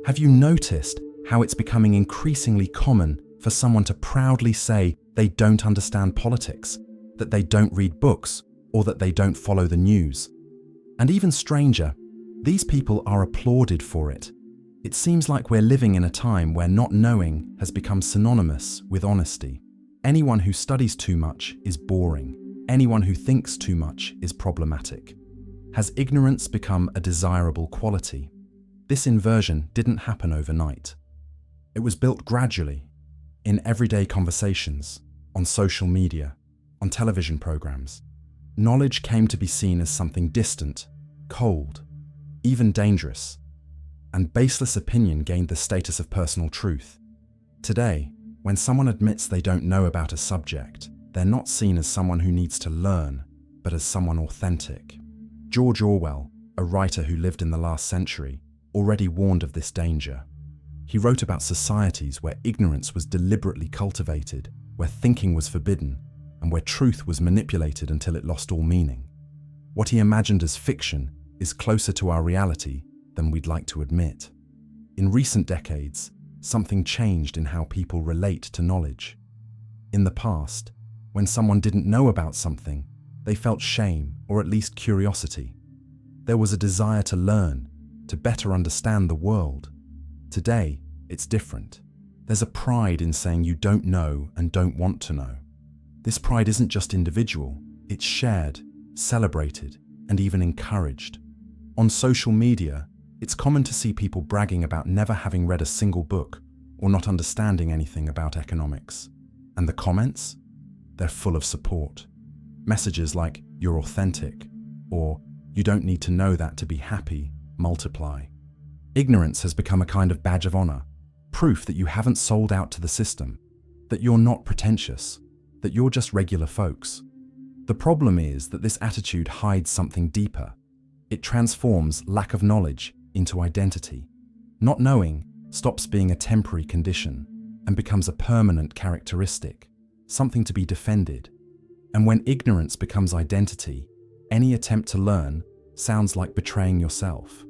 Have you noticed how it's becoming increasingly common for someone to proudly say they don't understand politics, that they don't read books, or that they don't follow the news? And even stranger, these people are applauded for it. It seems like we're living in a time where not knowing has become synonymous with honesty. Anyone who studies too much is boring. Anyone who thinks too much is problematic. Has ignorance become a desirable quality? This inversion didn't happen overnight. It was built gradually, in everyday conversations, on social media, on television programs. Knowledge came to be seen as something distant, cold, even dangerous, and baseless opinion gained the status of personal truth. Today, when someone admits they don't know about a subject, they're not seen as someone who needs to learn, but as someone authentic. George Orwell, a writer who lived in the last century, already warned of this danger. He wrote about societies where ignorance was deliberately cultivated, where thinking was forbidden, and where truth was manipulated until it lost all meaning. What he imagined as fiction is closer to our reality than we'd like to admit. In recent decades, something changed in how people relate to knowledge. In the past, when someone didn't know about something, they felt shame or at least curiosity. There was a desire to learn, to better understand the world. Today, it's different. There's a pride in saying you don't know and don't want to know. This pride isn't just individual, it's shared, celebrated, and even encouraged. On social media, it's common to see people bragging about never having read a single book or not understanding anything about economics. And the comments? They're full of support. Messages like, "You're authentic," or "You don't need to know that to be happy," multiply. Ignorance has become a kind of badge of honor, proof that you haven't sold out to the system, that you're not pretentious, that you're just regular folks. The problem is that this attitude hides something deeper. It transforms lack of knowledge into identity. Not knowing stops being a temporary condition and becomes a permanent characteristic, something to be defended. And when ignorance becomes identity, any attempt to learn sounds like betraying yourself.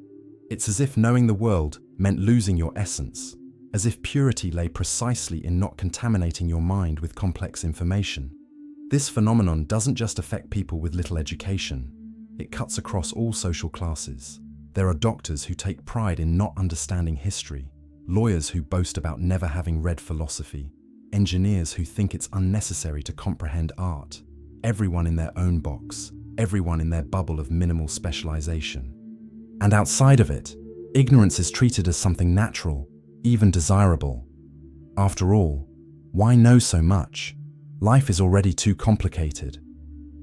It's as if knowing the world meant losing your essence, as if purity lay precisely in not contaminating your mind with complex information. This phenomenon doesn't just affect people with little education. It cuts across all social classes. There are doctors who take pride in not understanding history, lawyers who boast about never having read philosophy, engineers who think it's unnecessary to comprehend art. Everyone in their own box, everyone in their bubble of minimal specialization. And outside of it, ignorance is treated as something natural, even desirable. After all, why know so much? Life is already too complicated.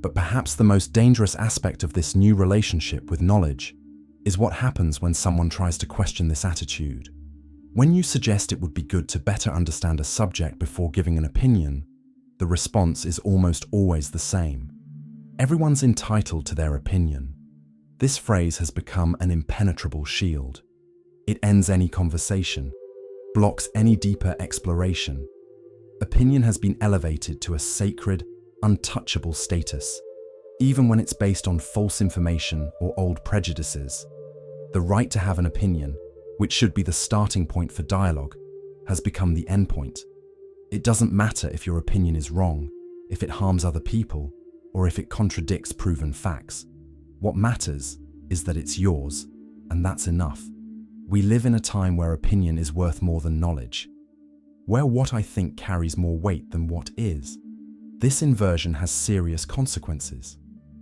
But perhaps the most dangerous aspect of this new relationship with knowledge is what happens when someone tries to question this attitude. When you suggest it would be good to better understand a subject before giving an opinion, the response is almost always the same. Everyone's entitled to their opinion. This phrase has become an impenetrable shield. It ends any conversation, blocks any deeper exploration. Opinion has been elevated to a sacred, untouchable status, even when it's based on false information or old prejudices. The right to have an opinion, which should be the starting point for dialogue, has become the endpoint. It doesn't matter if your opinion is wrong, if it harms other people, or if it contradicts proven facts. What matters is that it's yours, and that's enough. We live in a time where opinion is worth more than knowledge, where what I think carries more weight than what is. This inversion has serious consequences.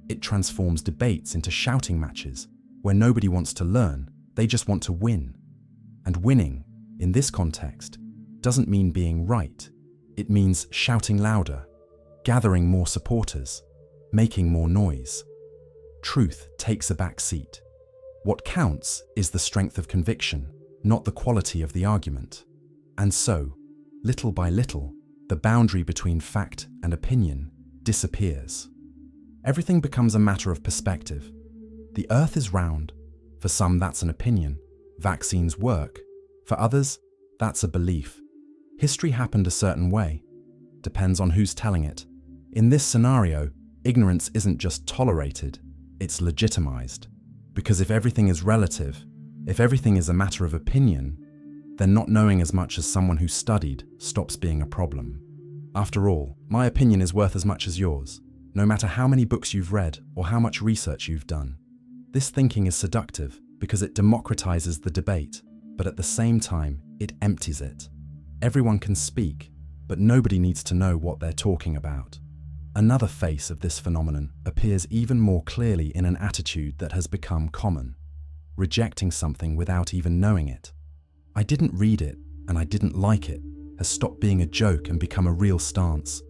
It transforms debates into shouting matches, where nobody wants to learn, they just want to win. And winning, in this context, doesn't mean being right. It means shouting louder, gathering more supporters, making more noise. Truth takes a back seat. What counts is the strength of conviction, not the quality of the argument. And so, little by little, the boundary between fact and opinion disappears. Everything becomes a matter of perspective. The earth is round. For some, that's an opinion. Vaccines work. For others, that's a belief. History happened a certain way. Depends on who's telling it. In this scenario, ignorance isn't just tolerated, it's legitimized. Because if everything is relative, if everything is a matter of opinion, then not knowing as much as someone who studied stops being a problem. After all, my opinion is worth as much as yours, no matter how many books you've read or how much research you've done. This thinking is seductive because it democratizes the debate, but at the same time, it empties it. Everyone can speak, but nobody needs to know what they're talking about. Another face of this phenomenon appears even more clearly in an attitude that has become common: rejecting something without even knowing it. "I didn't read it, and I didn't like it," has stopped being a joke and become a real stance.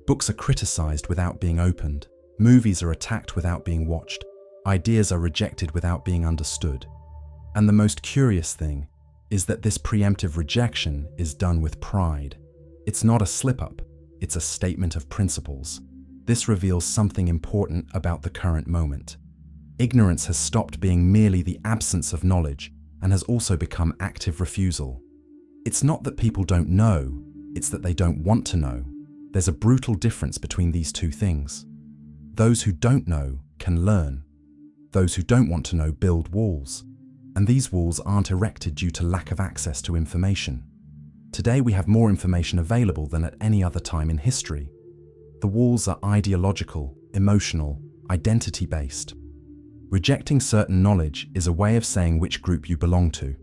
Books are criticized without being opened. Movies are attacked without being watched. Ideas are rejected without being understood. And the most curious thing is that this preemptive rejection is done with pride. It's not a slip-up, it's a statement of principles. This reveals something important about the current moment. Ignorance has stopped being merely the absence of knowledge and has also become active refusal. It's not that people don't know, it's that they don't want to know. There's a brutal difference between these two things. Those who don't know can learn. Those who don't want to know build walls. And these walls aren't erected due to lack of access to information. Today we have more information available than at any other time in history. The walls are ideological, emotional, identity-based. Rejecting certain knowledge is a way of saying which group you belong to.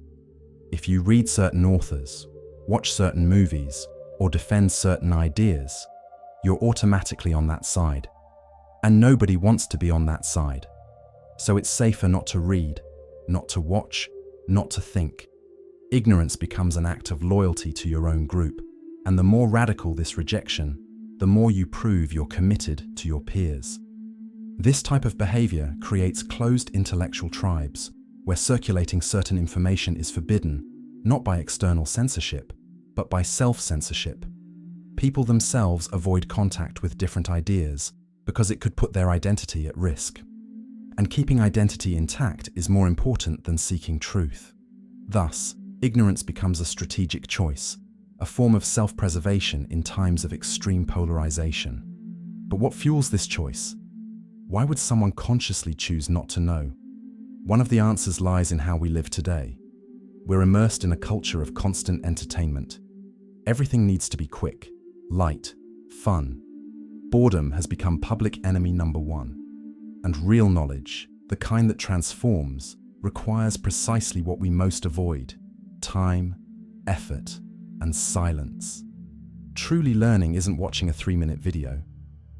If you read certain authors, watch certain movies, or defend certain ideas, you're automatically on that side. And nobody wants to be on that side. So it's safer not to read, not to watch, not to think. Ignorance becomes an act of loyalty to your own group, and the more radical this rejection, the more you prove you're committed to your peers. This type of behavior creates closed intellectual tribes, where circulating certain information is forbidden, not by external censorship, but by self-censorship. People themselves avoid contact with different ideas because it could put their identity at risk. And keeping identity intact is more important than seeking truth. Thus, ignorance becomes a strategic choice, a form of self-preservation in times of extreme polarization. But what fuels this choice? Why would someone consciously choose not to know? One of the answers lies in how we live today. We're immersed in a culture of constant entertainment. Everything needs to be quick, light, fun. Boredom has become public enemy number one. And real knowledge, the kind that transforms, requires precisely what we most avoid: time, effort, and silence. Truly learning isn't watching a 3-minute video.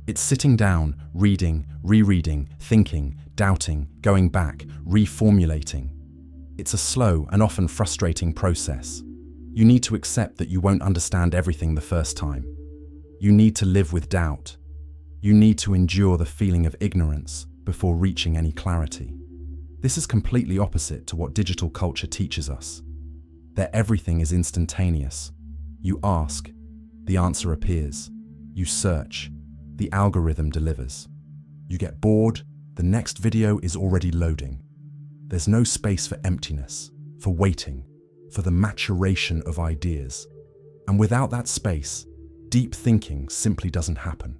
It's sitting down, reading, rereading, thinking, doubting, going back, reformulating. It's a slow and often frustrating process. You need to accept that you won't understand everything the first time. You need to live with doubt. You need to endure the feeling of ignorance before reaching any clarity. This is completely opposite to what digital culture teaches us. That everything is instantaneous. You ask, the answer appears. You search, the algorithm delivers. You get bored, the next video is already loading. There's no space for emptiness, for waiting, for the maturation of ideas. And without that space, deep thinking simply doesn't happen.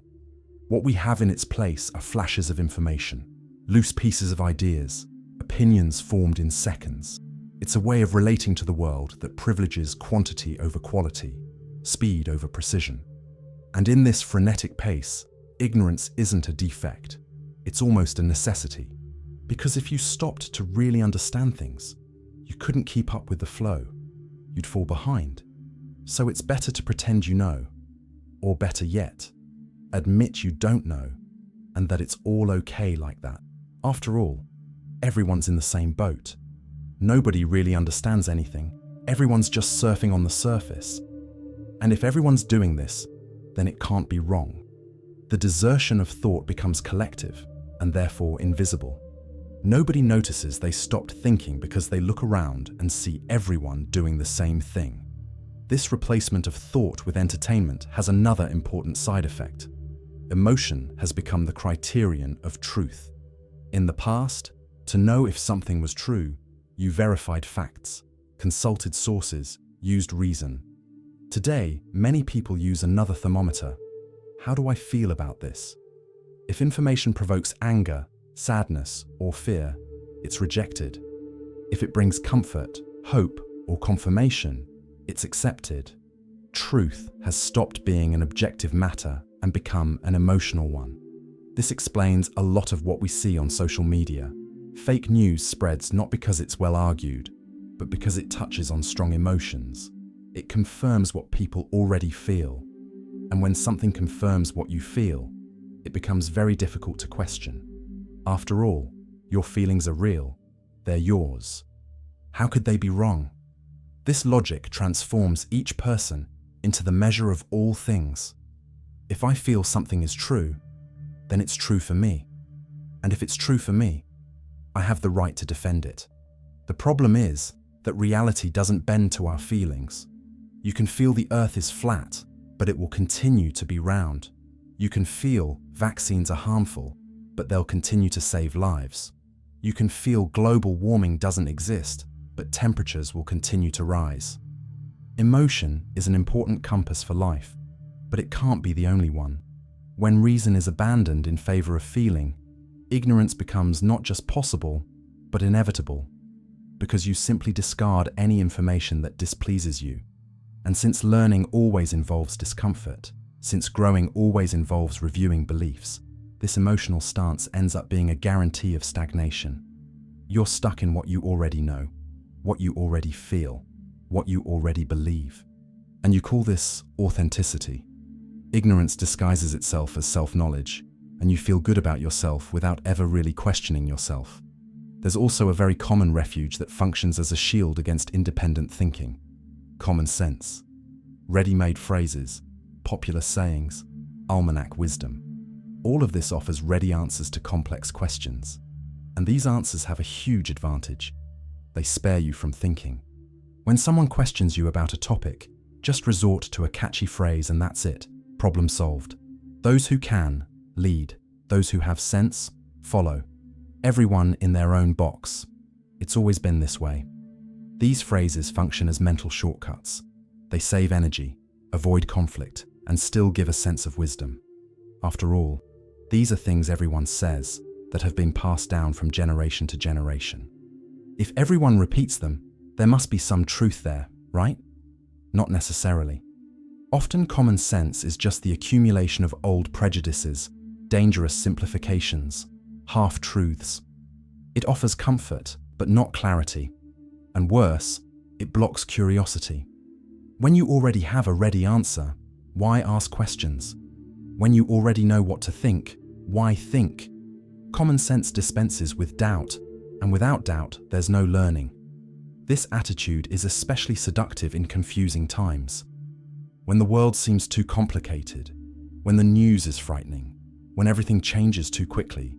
What we have in its place are flashes of information, loose pieces of ideas, opinions formed in seconds. It's a way of relating to the world that privileges quantity over quality, speed over precision. And in this frenetic pace, ignorance isn't a defect. It's almost a necessity. Because if you stopped to really understand things, you couldn't keep up with the flow. You'd fall behind. So it's better to pretend you know. Or better yet, admit you don't know, and that it's all okay like that. After all, everyone's in the same boat. Nobody really understands anything. Everyone's just surfing on the surface. And if everyone's doing this, then it can't be wrong. The desertion of thought becomes collective, and therefore invisible. Nobody notices they stopped thinking because they look around and see everyone doing the same thing. This replacement of thought with entertainment has another important side effect. Emotion has become the criterion of truth. In the past, to know if something was true, you verified facts, consulted sources, used reason. Today, many people use another thermometer. How do I feel about this? If information provokes anger, sadness, or fear, it's rejected. If it brings comfort, hope, or confirmation, It's accepted. Truth has stopped being an objective matter and become an emotional one. This explains a lot of what we see on social media. Fake news spreads not because it's well argued, but because it touches on strong emotions. It confirms what people already feel. And when something confirms what you feel, it becomes very difficult to question. After all, your feelings are real. They're yours. How could they be wrong? This logic transforms each person into the measure of all things. If I feel something is true, then it's true for me. And if it's true for me, I have the right to defend it. The problem is that reality doesn't bend to our feelings. You can feel the earth is flat, but it will continue to be round. You can feel vaccines are harmful, but they'll continue to save lives. You can feel global warming doesn't exist, but temperatures will continue to rise. Emotion is an important compass for life, but it can't be the only one. When reason is abandoned in favor of feeling, ignorance becomes not just possible, but inevitable, because you simply discard any information that displeases you. And since learning always involves discomfort, since growing always involves reviewing beliefs, this emotional stance ends up being a guarantee of stagnation. You're stuck in what you already know, what you already feel, what you already believe. And you call this authenticity. Ignorance disguises itself as self-knowledge, and you feel good about yourself without ever really questioning yourself. There's also a very common refuge that functions as a shield against independent thinking. Common sense. Ready-made phrases, popular sayings, almanac wisdom. All of this offers ready answers to complex questions. And these answers have a huge advantage. They spare you from thinking. When someone questions you about a topic, just resort to a catchy phrase and that's it. Problem solved. Those who can, lead. Those who have sense, follow. Everyone in their own box. It's always been this way. These phrases function as mental shortcuts. They save energy, avoid conflict, and still give a sense of wisdom. After all, these are things everyone says that have been passed down from generation to generation. If everyone repeats them, there must be some truth there, right? Not necessarily. Often common sense is just the accumulation of old prejudices, dangerous simplifications, half-truths. It offers comfort, but not clarity. And worse, it blocks curiosity. When you already have a ready answer, why ask questions? When you already know what to think, why think? Common sense dispenses with doubt, and without doubt, there's no learning. This attitude is especially seductive in confusing times. When the world seems too complicated, when the news is frightening, when everything changes too quickly,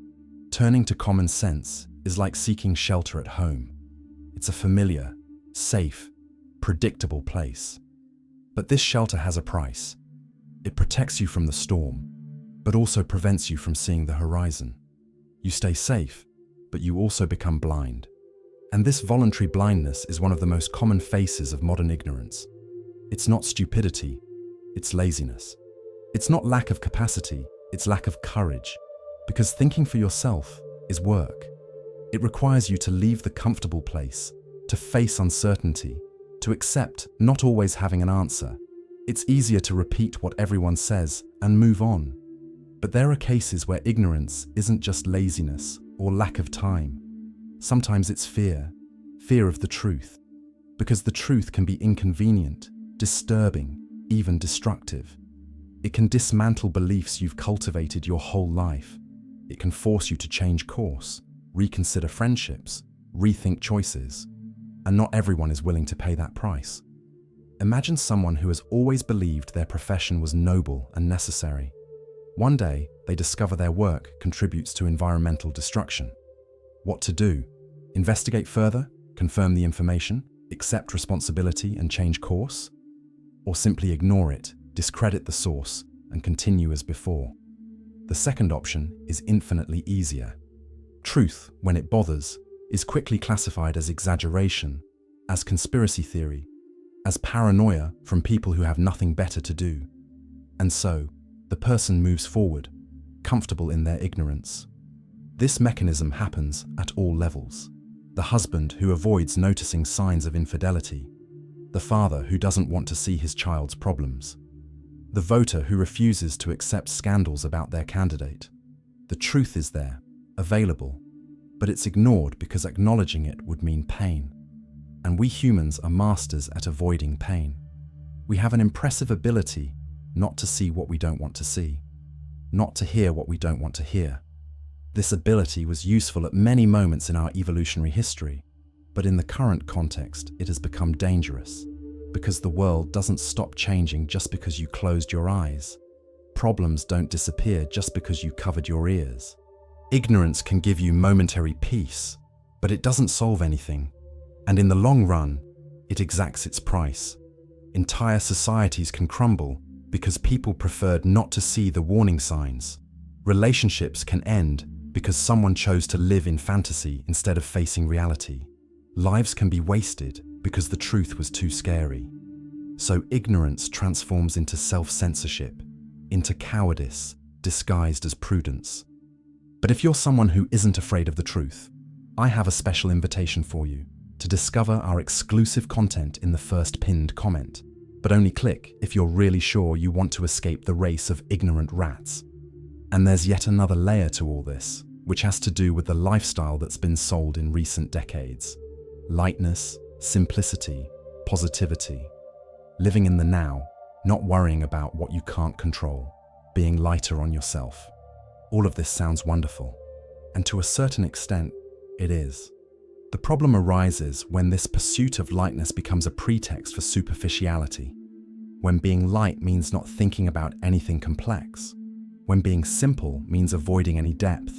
turning to common sense is like seeking shelter at home. It's a familiar, safe, predictable place. But this shelter has a price. It protects you from the storm, but also prevents you from seeing the horizon. You stay safe, but you also become blind. And this voluntary blindness is one of the most common faces of modern ignorance. It's not stupidity, it's laziness. It's not lack of capacity, it's lack of courage. Because thinking for yourself is work. It requires you to leave the comfortable place, to face uncertainty, to accept not always having an answer. It's easier to repeat what everyone says and move on. But there are cases where ignorance isn't just laziness or lack of time. Sometimes it's fear of the truth. Because the truth can be inconvenient, disturbing, even destructive. It can dismantle beliefs you've cultivated your whole life. It can force you to change course, reconsider friendships, rethink choices. And not everyone is willing to pay that price. Imagine someone who has always believed their profession was noble and necessary. One day, they discover their work contributes to environmental destruction. What to do? Investigate further, confirm the information, accept responsibility and change course? Or simply ignore it, discredit the source, and continue as before? The second option is infinitely easier. Truth, when it bothers, is quickly classified as exaggeration, as conspiracy theory, as paranoia from people who have nothing better to do. And so, the person moves forward, comfortable in their ignorance. This mechanism happens at all levels. The husband who avoids noticing signs of infidelity, the father who doesn't want to see his child's problems, the voter who refuses to accept scandals about their candidate. The truth is there, available, but it's ignored because acknowledging it would mean pain. And we humans are masters at avoiding pain. We have an impressive ability not to see what we don't want to see, not to hear what we don't want to hear. This ability was useful at many moments in our evolutionary history, but in the current context, it has become dangerous because the world doesn't stop changing just because you closed your eyes. Problems don't disappear just because you covered your ears. Ignorance can give you momentary peace, but it doesn't solve anything. And in the long run, it exacts its price. Entire societies can crumble because people preferred not to see the warning signs. Relationships can end because someone chose to live in fantasy instead of facing reality. Lives can be wasted because the truth was too scary. So ignorance transforms into self-censorship, into cowardice disguised as prudence. But if you're someone who isn't afraid of the truth, I have a special invitation for you to discover our exclusive content in the first pinned comment. But only click if you're really sure you want to escape the race of ignorant rats. And there's yet another layer to all this, which has to do with the lifestyle that's been sold in recent decades. Lightness, simplicity, positivity. Living in the now, not worrying about what you can't control, being lighter on yourself. All of this sounds wonderful, and to a certain extent, it is. The problem arises when this pursuit of lightness becomes a pretext for superficiality, when being light means not thinking about anything complex, when being simple means avoiding any depth,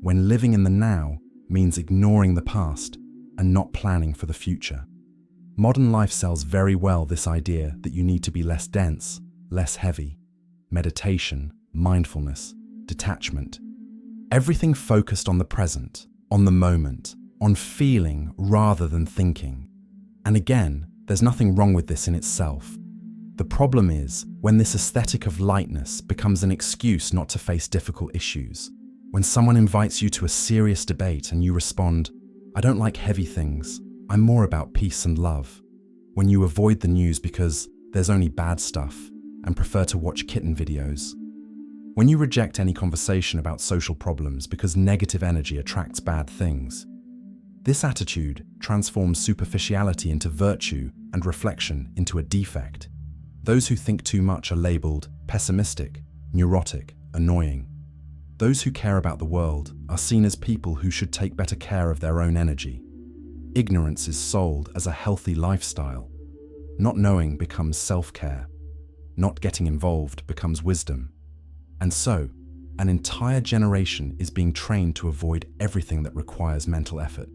when living in the now means ignoring the past and not planning for the future. Modern life sells very well this idea that you need to be less dense, less heavy. Meditation, mindfulness, detachment. Everything focused on the present, on the moment, on feeling rather than thinking. And again, there's nothing wrong with this in itself. The problem is when this aesthetic of lightness becomes an excuse not to face difficult issues. When someone invites you to a serious debate and you respond, "I don't like heavy things, I'm more about peace and love." When you avoid the news because there's only bad stuff and prefer to watch kitten videos. When you reject any conversation about social problems because negative energy attracts bad things. This attitude transforms superficiality into virtue and reflection into a defect. Those who think too much are labeled pessimistic, neurotic, annoying. Those who care about the world are seen as people who should take better care of their own energy. Ignorance is sold as a healthy lifestyle. Not knowing becomes self-care. Not getting involved becomes wisdom. And so, an entire generation is being trained to avoid everything that requires mental effort.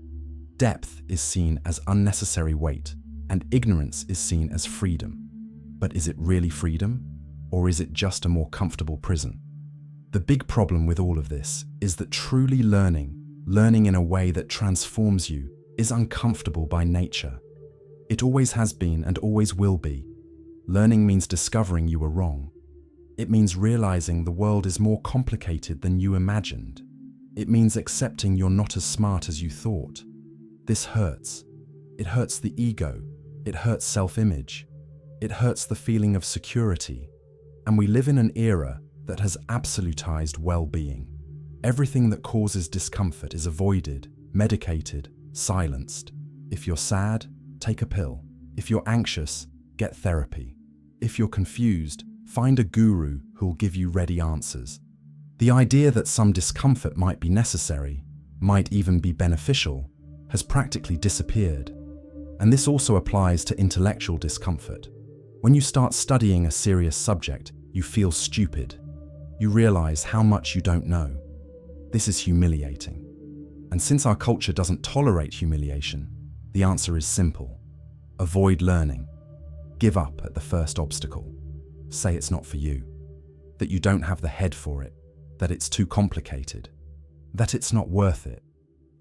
Depth is seen as unnecessary weight, and ignorance is seen as freedom. But is it really freedom, or is it just a more comfortable prison? The big problem with all of this is that truly learning in a way that transforms you, is uncomfortable by nature. It always has been and always will be. Learning means discovering you were wrong. It means realizing the world is more complicated than you imagined. It means accepting you're not as smart as you thought. This hurts. It hurts the ego. It hurts self-image. It hurts the feeling of security. And we live in an era that has absolutized well-being. Everything that causes discomfort is avoided, medicated, silenced. If you're sad, take a pill. If you're anxious, get therapy. If you're confused, find a guru who'll give you ready answers. The idea that some discomfort might be necessary, might even be beneficial, has practically disappeared. And this also applies to intellectual discomfort. When you start studying a serious subject, you feel stupid. You realize how much you don't know. This is humiliating. And since our culture doesn't tolerate humiliation, the answer is simple. Avoid learning. Give up at the first obstacle. Say it's not for you. That you don't have the head for it. That it's too complicated. That it's not worth it.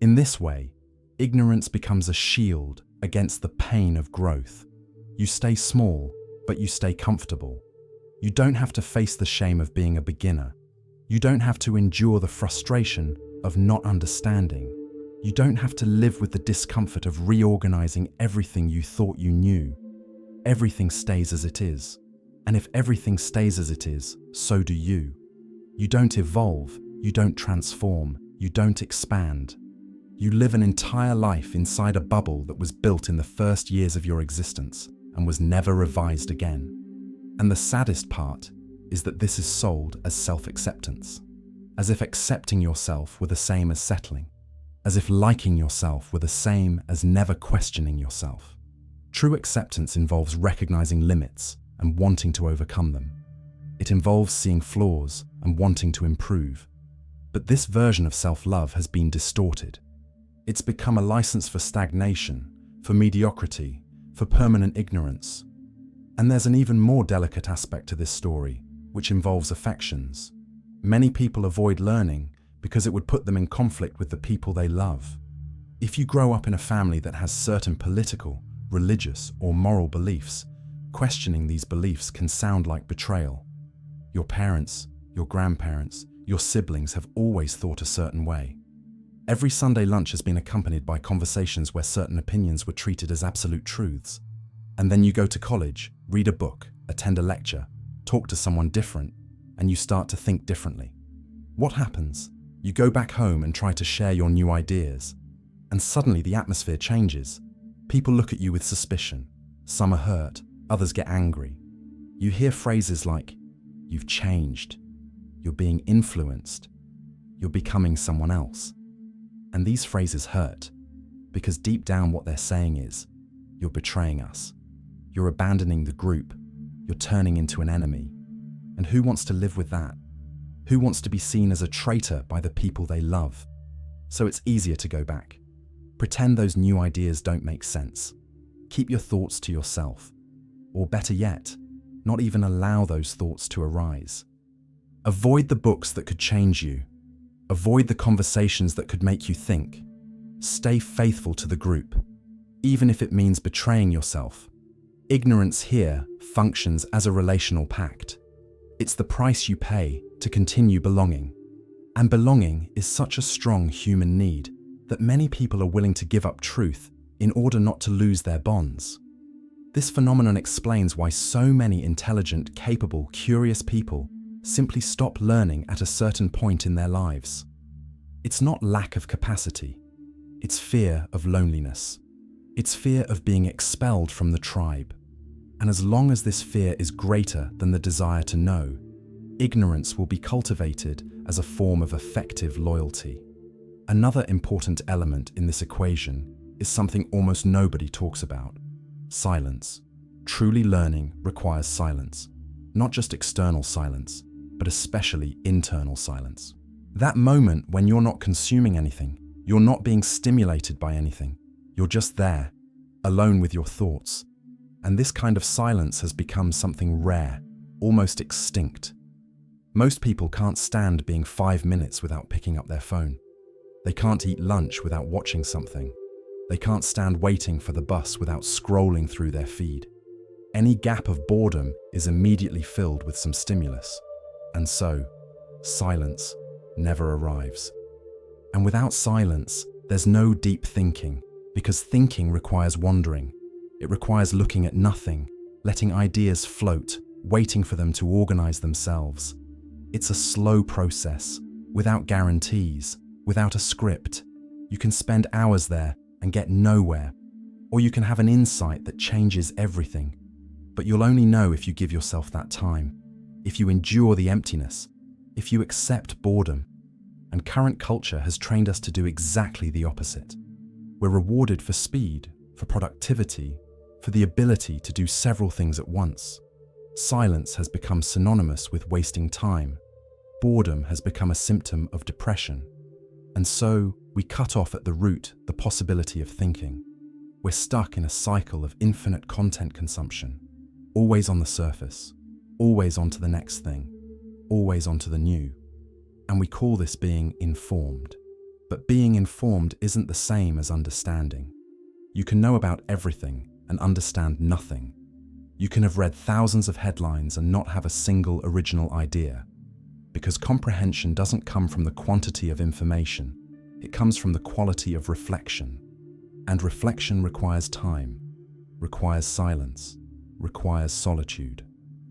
In this way, ignorance becomes a shield against the pain of growth. You stay small, but you stay comfortable. You don't have to face the shame of being a beginner. You don't have to endure the frustration of not understanding. You don't have to live with the discomfort of reorganizing everything you thought you knew. everything stays as it is. And if everything stays as it is, so do you. You don't evolve, you don't transform, you don't expand. You live an entire life inside a bubble that was built in the first years of your existence and was never revised again. And the saddest part is that this is sold as self-acceptance, as if accepting yourself were the same as settling, as if liking yourself were the same as never questioning yourself. True acceptance involves recognizing limits and wanting to overcome them. It involves seeing flaws and wanting to improve. But this version of self-love has been distorted. It's become a license for stagnation, for mediocrity, for permanent ignorance. And there's an even more delicate aspect to this story, which involves affections. Many people avoid learning because it would put them in conflict with the people they love. If you grow up in a family that has certain political, religious, or moral beliefs, questioning these beliefs can sound like betrayal. Your parents, your grandparents, your siblings have always thought a certain way. Every Sunday lunch has been accompanied by conversations where certain opinions were treated as absolute truths. And then you go to college, read a book, attend a lecture, talk to someone different, and you start to think differently. What happens? You go back home and try to share your new ideas, and suddenly the atmosphere changes. People look at you with suspicion. Some are hurt, others get angry. You hear phrases like, "You've changed," "You're being influenced," "You're becoming someone else." And these phrases hurt, because deep down what they're saying is, "You're betraying us. You're abandoning the group. You're turning into an enemy." And who wants to live with that? Who wants to be seen as a traitor by the people they love? So it's easier to go back. Pretend those new ideas don't make sense. Keep your thoughts to yourself. Or better yet, not even allow those thoughts to arise. Avoid the books that could change you. Avoid the conversations that could make you think. Stay faithful to the group, even if it means betraying yourself. Ignorance here functions as a relational pact. It's the price you pay to continue belonging. And belonging is such a strong human need that many people are willing to give up truth in order not to lose their bonds. This phenomenon explains why so many intelligent, capable, curious people simply stop learning at a certain point in their lives. It's not lack of capacity. It's fear of loneliness. It's fear of being expelled from the tribe. And as long as this fear is greater than the desire to know, ignorance will be cultivated as a form of effective loyalty. Another important element in this equation is something almost nobody talks about: silence. Truly learning requires silence, not just external silence, but especially internal silence. That moment when you're not consuming anything, you're not being stimulated by anything, you're just there, alone with your thoughts. And this kind of silence has become something rare, almost extinct. Most people can't stand being 5 minutes without picking up their phone. They can't eat lunch without watching something. They can't stand waiting for the bus without scrolling through their feed. Any gap of boredom is immediately filled with some stimulus. And so, silence never arrives. And without silence, there's no deep thinking, because thinking requires wandering. It requires looking at nothing, letting ideas float, waiting for them to organize themselves. It's a slow process, without guarantees, without a script. You can spend hours there and get nowhere, or you can have an insight that changes everything. But you'll only know if you give yourself that time, if you endure the emptiness, if you accept boredom. And current culture has trained us to do exactly the opposite. We're rewarded for speed, for productivity, for the ability to do several things at once. Silence has become synonymous with wasting time. Boredom has become a symptom of depression. And so, we cut off at the root the possibility of thinking. We're stuck in a cycle of infinite content consumption, always on the surface, always on to the next thing, always on to the new. And we call this being informed. But being informed isn't the same as understanding. You can know about everything and understand nothing. You can have read thousands of headlines and not have a single original idea. Because comprehension doesn't come from the quantity of information, it comes from the quality of reflection. And reflection requires time, requires silence, requires solitude.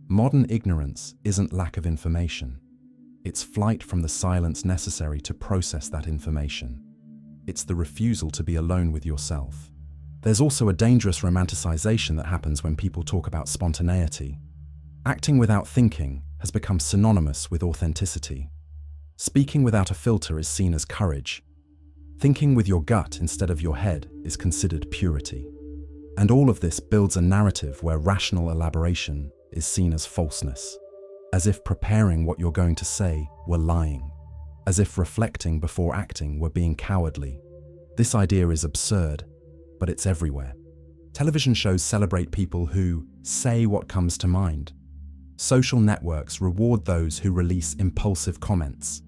Modern ignorance isn't lack of information. It's flight from the silence necessary to process that information. It's the refusal to be alone with yourself. There's also a dangerous romanticization that happens when people talk about spontaneity. Acting without thinking has become synonymous with authenticity. Speaking without a filter is seen as courage. Thinking with your gut instead of your head is considered purity. And all of this builds a narrative where rational elaboration is seen as falseness, as if preparing what you're going to say were lying, as if reflecting before acting were being cowardly. This idea is absurd, but it's everywhere. Television shows celebrate people who say what comes to mind. Social networks reward those who release impulsive comments.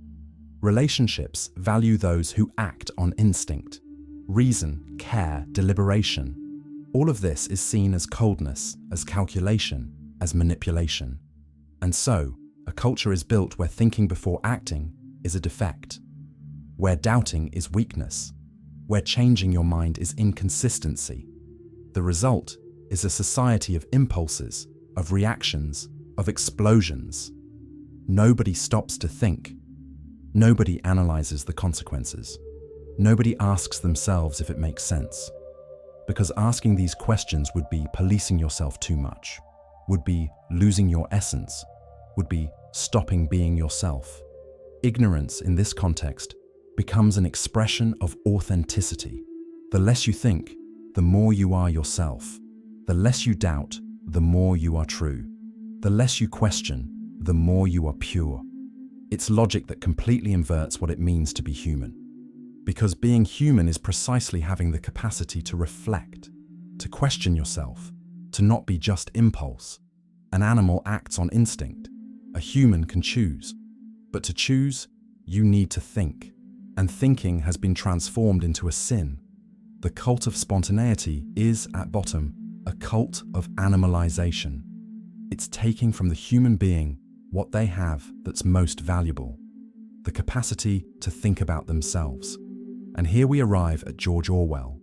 Relationships value those who act on instinct, reason, care, deliberation. All of this is seen as coldness, as calculation, as manipulation. And so, a culture is built where thinking before acting is a defect, where doubting is weakness, where changing your mind is inconsistency. The result is a society of impulses, of reactions, of explosions. Nobody stops to think. Nobody analyzes the consequences. Nobody asks themselves if it makes sense. Because asking these questions would be policing yourself too much, would be losing your essence, would be stopping being yourself. Ignorance in this context becomes an expression of authenticity. The less you think, the more you are yourself. The less you doubt, the more you are true. The less you question, the more you are pure. It's logic that completely inverts what it means to be human. Because being human is precisely having the capacity to reflect, to question yourself, to not be just impulse. An animal acts on instinct. A human can choose. But to choose, you need to think. And thinking has been transformed into a sin. The cult of spontaneity is, at bottom, a cult of animalization. It's taking from the human being what they have that's most valuable, the capacity to think about themselves. And here we arrive at George Orwell.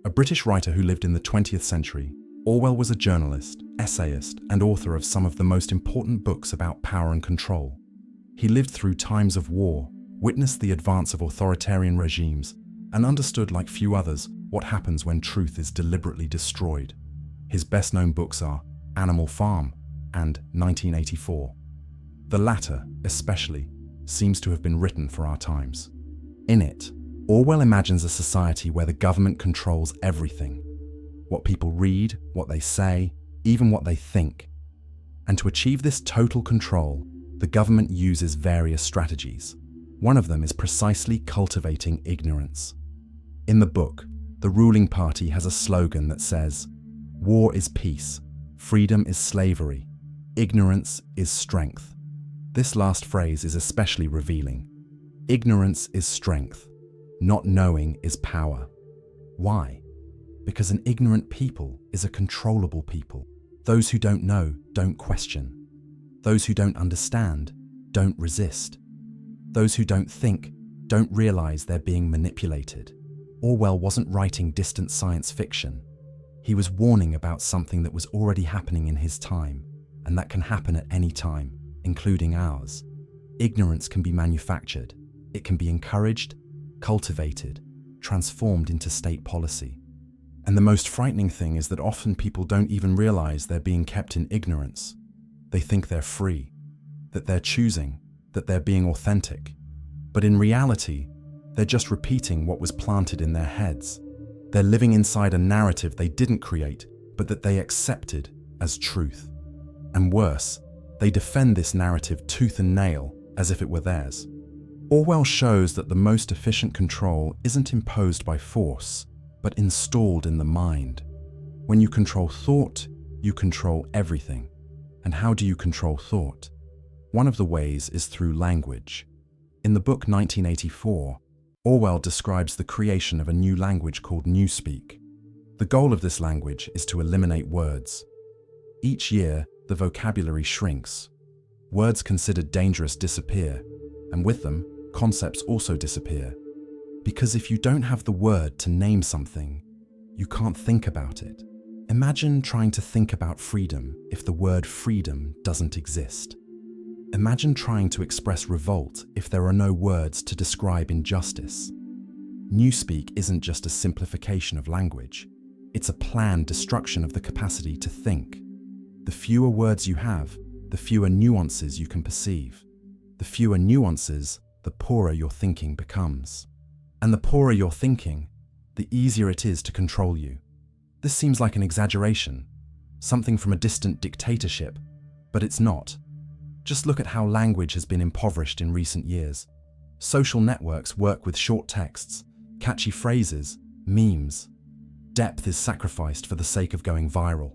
A British writer who lived in the 20th century, Orwell was a journalist, essayist, and author of some of the most important books about power and control. He lived through times of war, witnessed the advance of authoritarian regimes, and understood like few others what happens when truth is deliberately destroyed. His best-known books are Animal Farm and 1984. The latter, especially, seems to have been written for our times. In it, Orwell imagines a society where the government controls everything. What people read, what they say, even what they think. And to achieve this total control, the government uses various strategies. One of them is precisely cultivating ignorance. In the book, the ruling party has a slogan that says, "War is peace, freedom is slavery, ignorance is strength." This last phrase is especially revealing. Ignorance is strength. Not knowing is power. Why? Because an ignorant people is a controllable people. Those who don't know don't question. Those who don't understand don't resist. Those who don't think don't realize they're being manipulated. Orwell wasn't writing distant science fiction. He was warning about something that was already happening in his time, and that can happen at any time, including ours. Ignorance can be manufactured. It can be encouraged, cultivated, transformed into state policy. And the most frightening thing is that often people don't even realize they're being kept in ignorance. They think they're free, that they're choosing, that they're being authentic. But in reality, they're just repeating what was planted in their heads. They're living inside a narrative they didn't create, but that they accepted as truth. And worse, they defend this narrative tooth and nail as if it were theirs. Orwell shows that the most efficient control isn't imposed by force, but installed in the mind. When you control thought, you control everything. And how do you control thought? One of the ways is through language. In the book 1984, Orwell describes the creation of a new language called Newspeak. The goal of this language is to eliminate words. Each year, the vocabulary shrinks. Words considered dangerous disappear, and with them, concepts also disappear. Because if you don't have the word to name something, you can't think about it. Imagine trying to think about freedom if the word freedom doesn't exist. Imagine trying to express revolt if there are no words to describe injustice. Newspeak isn't just a simplification of language. It's a planned destruction of the capacity to think. The fewer words you have, the fewer nuances you can perceive. The fewer nuances, the poorer your thinking becomes. And the poorer your thinking, the easier it is to control you. This seems like an exaggeration, something from a distant dictatorship, but it's not. Just look at how language has been impoverished in recent years. Social networks work with short texts, catchy phrases, memes. Depth is sacrificed for the sake of going viral.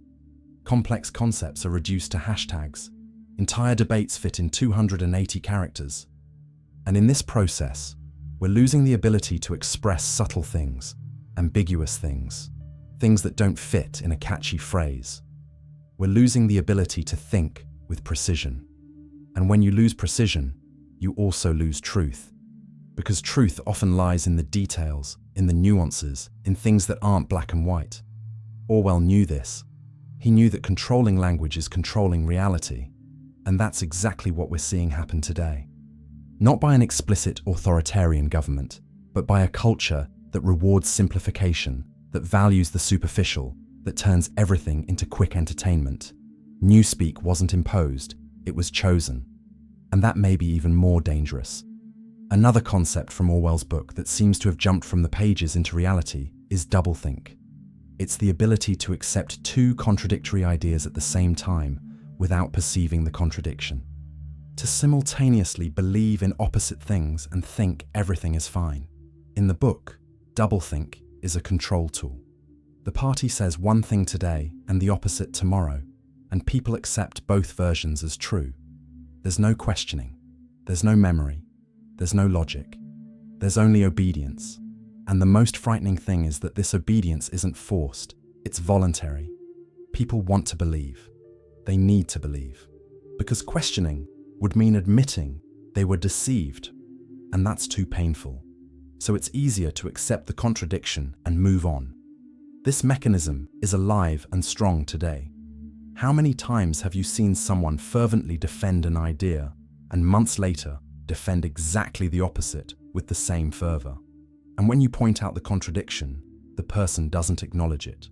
Complex concepts are reduced to hashtags. Entire debates fit in 280 characters. And in this process, we're losing the ability to express subtle things, ambiguous things, things that don't fit in a catchy phrase. We're losing the ability to think with precision. And when you lose precision, you also lose truth. Because truth often lies in the details, in the nuances, in things that aren't black and white. Orwell knew this. He knew that controlling language is controlling reality. And that's exactly what we're seeing happen today. Not by an explicit authoritarian government, but by a culture that rewards simplification, that values the superficial, that turns everything into quick entertainment. Newspeak wasn't imposed, it was chosen. And that may be even more dangerous. Another concept from Orwell's book that seems to have jumped from the pages into reality is doublethink. It's the ability to accept two contradictory ideas at the same time without perceiving the contradiction. To simultaneously believe in opposite things and think everything is fine. In the book, doublethink is a control tool. The party says one thing today and the opposite tomorrow, and people accept both versions as true. There's no questioning, there's no memory, there's no logic, there's only obedience. And the most frightening thing is that this obedience isn't forced, it's voluntary. People want to believe. They need to believe. Because questioning would mean admitting they were deceived, and that's too painful. So it's easier to accept the contradiction and move on. This mechanism is alive and strong today. How many times have you seen someone fervently defend an idea and months later defend exactly the opposite with the same fervor? And when you point out the contradiction, the person doesn't acknowledge it.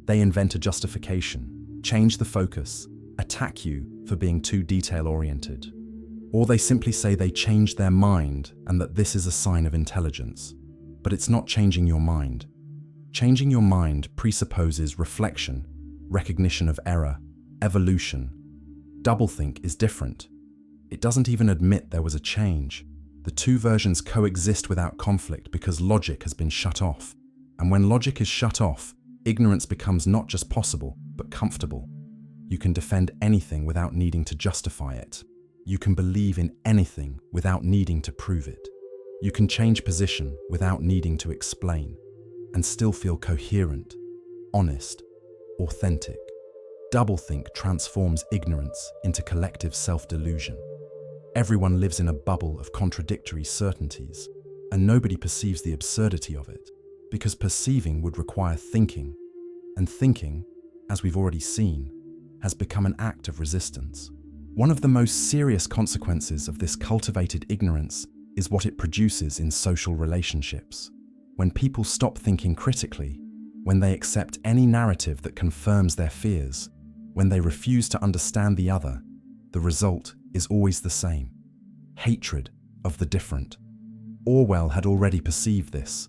They invent a justification, change the focus, attack you for being too detail-oriented. Or they simply say they changed their mind and that this is a sign of intelligence. But it's not changing your mind. Changing your mind presupposes reflection, recognition of error, evolution. Doublethink is different. It doesn't even admit there was a change. The two versions coexist without conflict because logic has been shut off. And when logic is shut off, ignorance becomes not just possible, but comfortable. You can defend anything without needing to justify it. You can believe in anything without needing to prove it. You can change position without needing to explain, and still feel coherent, honest, authentic. Doublethink transforms ignorance into collective self-delusion. Everyone lives in a bubble of contradictory certainties, and nobody perceives the absurdity of it, because perceiving would require thinking, and thinking, as we've already seen, has become an act of resistance. One of the most serious consequences of this cultivated ignorance is what it produces in social relationships. When people stop thinking critically, when they accept any narrative that confirms their fears, when they refuse to understand the other, the result is always the same: hatred of the different. Orwell had already perceived this.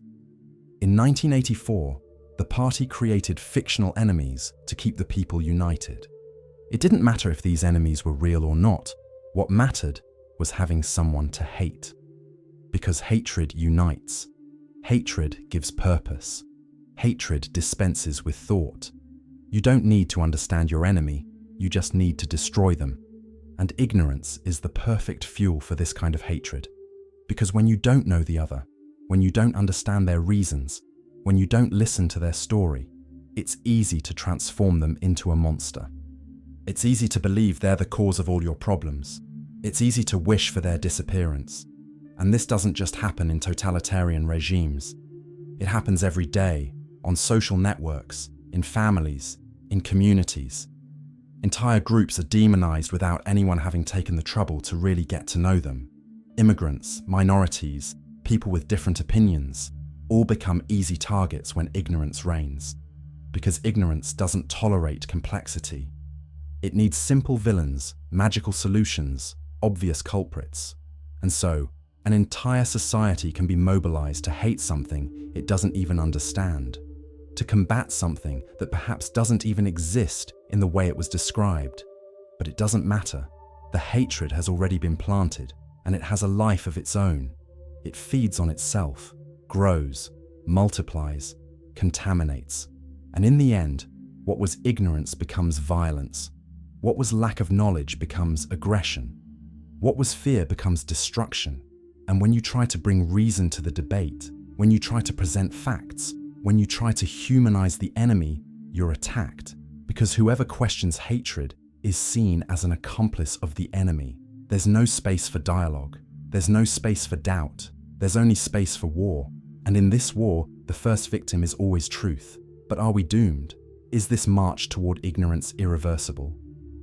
In 1984, the party created fictional enemies to keep the people united. It didn't matter if these enemies were real or not. What mattered was having someone to hate. Because hatred unites. Hatred gives purpose. Hatred dispenses with thought. You don't need to understand your enemy, you just need to destroy them. And ignorance is the perfect fuel for this kind of hatred. Because when you don't know the other, when you don't understand their reasons, when you don't listen to their story, it's easy to transform them into a monster. It's easy to believe they're the cause of all your problems. It's easy to wish for their disappearance. And this doesn't just happen in totalitarian regimes. It happens every day, on social networks, in families, in communities. Entire groups are demonized without anyone having taken the trouble to really get to know them. Immigrants, minorities, people with different opinions, all become easy targets when ignorance reigns. Because ignorance doesn't tolerate complexity. It needs simple villains, magical solutions, obvious culprits. And so, an entire society can be mobilized to hate something it doesn't even understand, to combat something that perhaps doesn't even exist in the way it was described. But it doesn't matter. The hatred has already been planted, and it has a life of its own. It feeds on itself, grows, multiplies, contaminates. And in the end, what was ignorance becomes violence. What was lack of knowledge becomes aggression. What was fear becomes destruction. And when you try to bring reason to the debate, when you try to present facts, when you try to humanize the enemy, you're attacked. Because whoever questions hatred is seen as an accomplice of the enemy. There's no space for dialogue. There's no space for doubt. There's only space for war. And in this war, the first victim is always truth. But are we doomed? Is this march toward ignorance irreversible?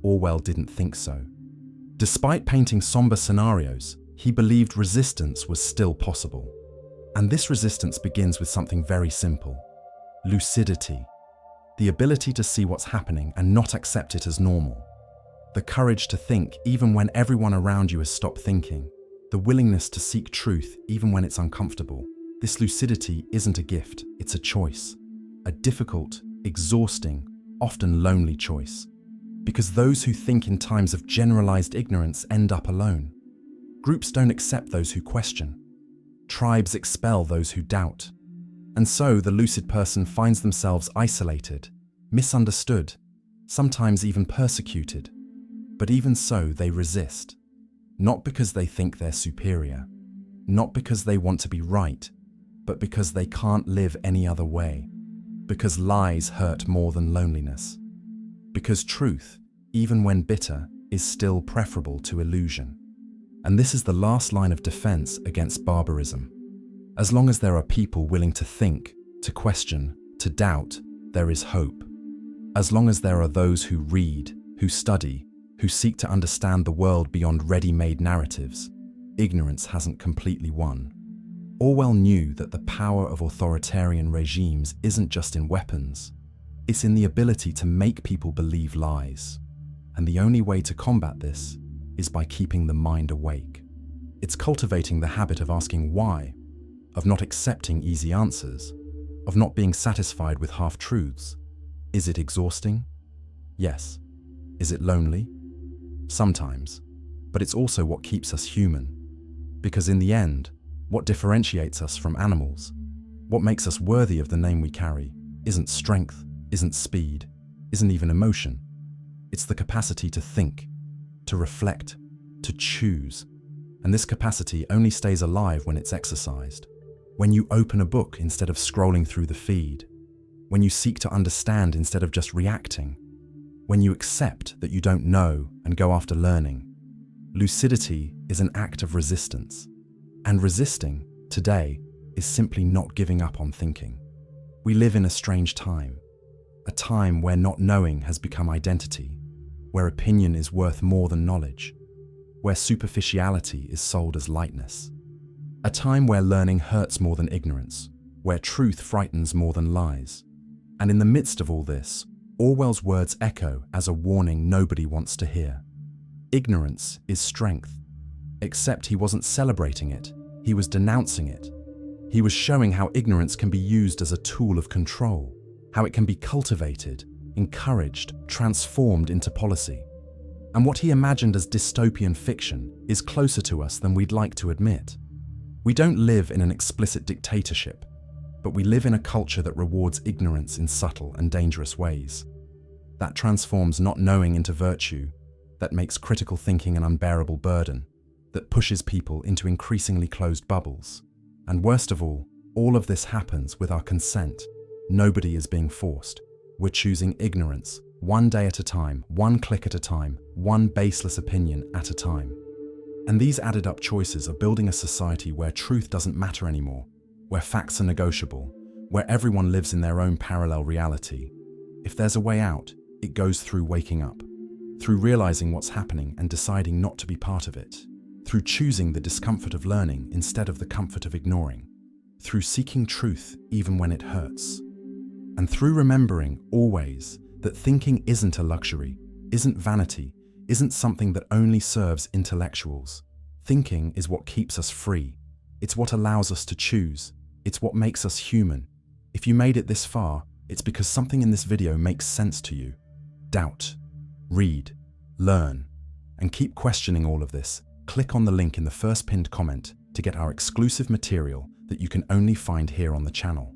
Orwell didn't think so. Despite painting somber scenarios, he believed resistance was still possible. And this resistance begins with something very simple: lucidity. The ability to see what's happening and not accept it as normal. The courage to think even when everyone around you has stopped thinking. The willingness to seek truth even when it's uncomfortable. This lucidity isn't a gift, it's a choice. A difficult, exhausting, often lonely choice. Because those who think in times of generalized ignorance end up alone. Groups don't accept those who question. Tribes expel those who doubt. And so the lucid person finds themselves isolated, misunderstood, sometimes even persecuted. But even so, they resist. Not because they think they're superior, not because they want to be right, but because they can't live any other way. Because lies hurt more than loneliness. Because truth, even when bitter, is still preferable to illusion. And this is the last line of defense against barbarism. As long as there are people willing to think, to question, to doubt, there is hope. As long as there are those who read, who study, who seek to understand the world beyond ready-made narratives, ignorance hasn't completely won. Orwell knew that the power of authoritarian regimes isn't just in weapons. It's in the ability to make people believe lies. And the only way to combat this is by keeping the mind awake. It's cultivating the habit of asking why, of not accepting easy answers, of not being satisfied with half-truths. Is it exhausting? Yes. Is it lonely? Sometimes. But it's also what keeps us human. Because in the end, what differentiates us from animals, what makes us worthy of the name we carry, isn't strength, isn't speed, isn't even emotion. It's the capacity to think, to reflect, to choose. And this capacity only stays alive when it's exercised. When you open a book instead of scrolling through the feed. When you seek to understand instead of just reacting. When you accept that you don't know and go after learning. Lucidity is an act of resistance. And resisting, today, is simply not giving up on thinking. We live in a strange time. A time where not knowing has become identity. Where opinion is worth more than knowledge. Where superficiality is sold as lightness. A time where learning hurts more than ignorance. Where truth frightens more than lies. And in the midst of all this, Orwell's words echo as a warning nobody wants to hear. Ignorance is strength. Except he wasn't celebrating it, he was denouncing it. He was showing how ignorance can be used as a tool of control, how it can be cultivated, encouraged, transformed into policy. And what he imagined as dystopian fiction is closer to us than we'd like to admit. We don't live in an explicit dictatorship, but we live in a culture that rewards ignorance in subtle and dangerous ways. That transforms not knowing into virtue, that makes critical thinking an unbearable burden, that pushes people into increasingly closed bubbles. And worst of all of this happens with our consent. Nobody is being forced. We're choosing ignorance, one day at a time, one click at a time, one baseless opinion at a time. And these added up choices are building a society where truth doesn't matter anymore, where facts are negotiable, where everyone lives in their own parallel reality. If there's a way out, It goes through waking up, through realizing what's happening and deciding not to be part of it, through choosing the discomfort of learning instead of the comfort of ignoring, through seeking truth even when it hurts, and through remembering always that thinking isn't a luxury, isn't vanity, isn't something that only serves intellectuals. Thinking is what keeps us free. It's what allows us to choose. It's what makes us human. If you made it this far, it's because something in this video makes sense to you. Doubt, read, learn, and keep questioning all of this. Click on the link in the first pinned comment to get our exclusive material that you can only find here on the channel.